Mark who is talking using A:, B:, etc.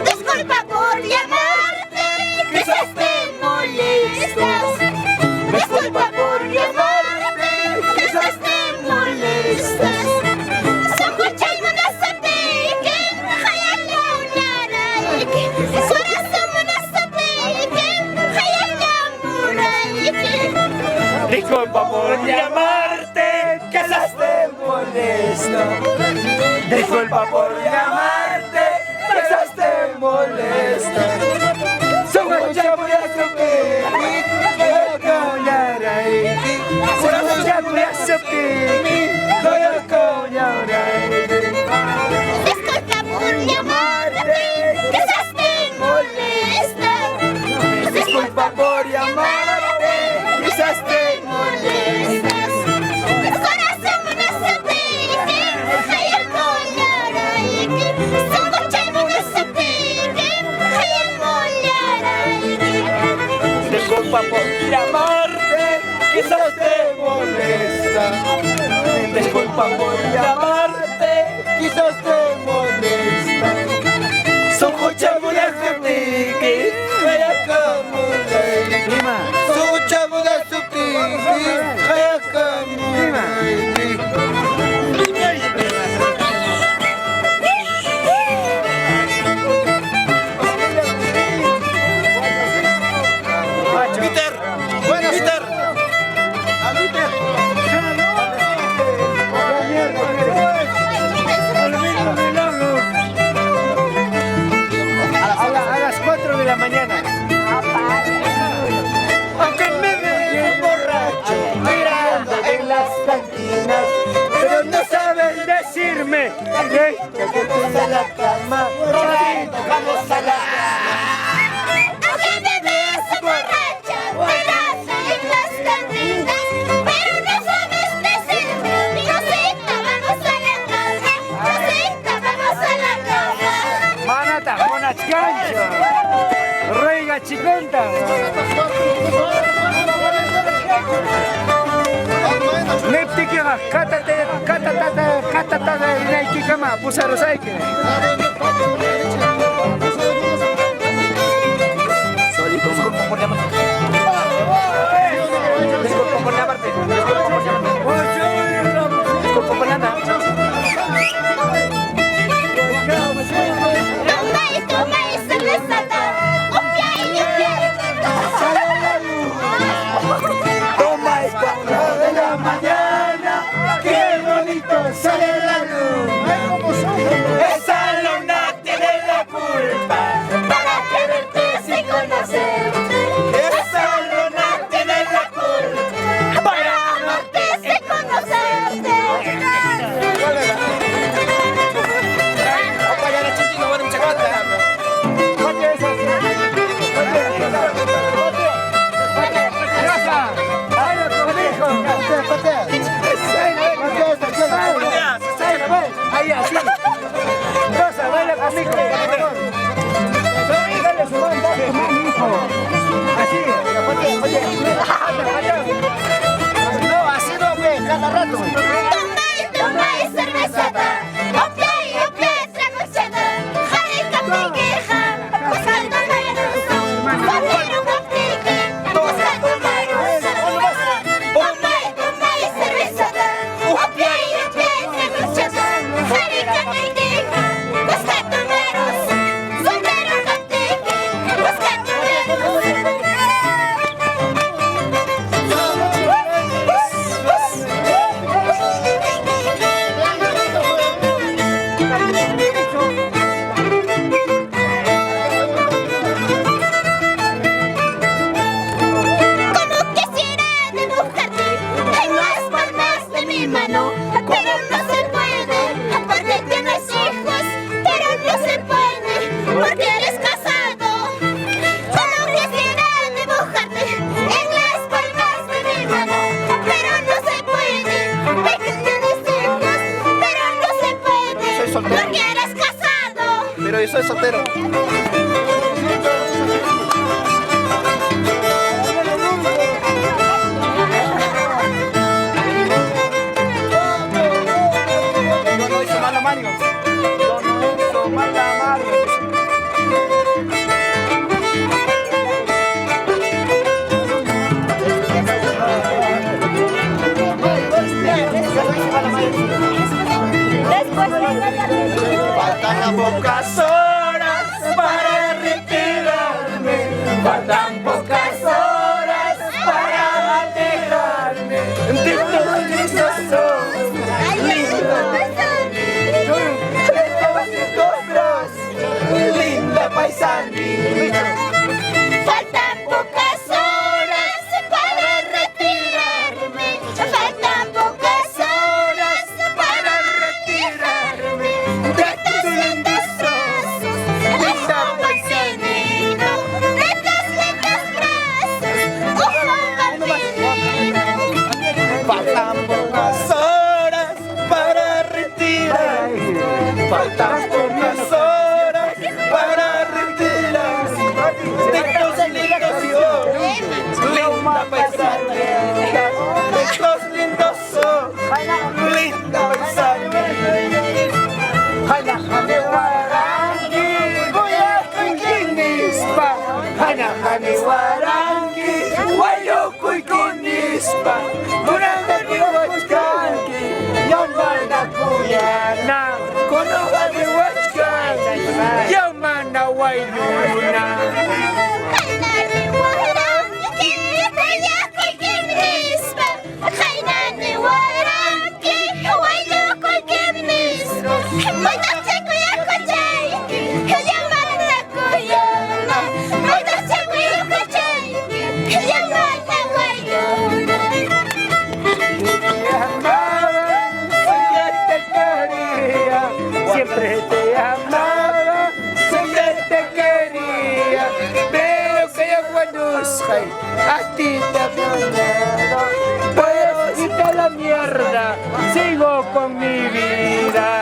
A: Disculpa por llamarte, quizás te molestas. Disculpa por llamarte, quizás te molestas. Sokuchay munasapikin, hayala unaraykin. Corazón munasapikin, hayala muraykin.
B: Disculpa por llamarte, quizás te molesta. Disculpa por llamarte, quizás te molesta. Son muchas buenas
A: Disculpa por llamarte, quizás te molesta.
B: Disculpa por llamarte, quizás te
A: molestas. Corazón munasapikin, hayala unaraykin. Sokuchay munasapikin, hayala unaraykin.
B: Disculpa por llamarte, quizás te molesta. Disculpa por llamarte, quizás te molesta. Son muchas buenas que vaya como prima. Son muchas buenas que vaya como prima. Peter, bueno, Peter. A las 4 de la mañana. Aunque me veo borracho, mirando en las cantinas, pero no saben decirme que te a la cama, Rodrigo, vamos a la cama.
A: Aunque me veas borracha, mirando en las cantinas, pero no sabes decirme, Rosita, vamos a la cama. Rosita, vamos a la cama.
B: Manata, monachcancho, reiga chiconta. Neptikega, katatata, inaikikama, pusarosaike. Disculpa por llamarte. Disculpa por llamarte. Disculpa por llamarte. Toma esta de la mañana, qué bonito sale la luz. Esa
C: pero yo soy soltero. Yo no hice mal a Mario. Yo no hice mal a Mario. Faltan pocas horas para retirarme. Faltan pocas horas para dejarme de todos esos ojos lindos, de todos estos brazos, linda paisanita.
A: Faltan pocas horas para retirarme. Faltan pocas horas para retirarme de tus lindos brazos, linda paisanita, de tus lindos brazos,
C: Faltan pocas horas para retirarme. Faltan pocas horas para retirarme de estos lindos ojos, linda paisanita, de estos lindos ojos, linda paisanita. Hanahane warangi, wayakoy kinispa. Hanahane warangi, wayakoy kinispa. Murangani wachkanki, yamana kuyana. Konohani wachkanki, yamana wailuna. Siempre te amaba, siempre te quería, pero que yo conozca a ti te he puedo irte a la mierda, sigo con mi vida.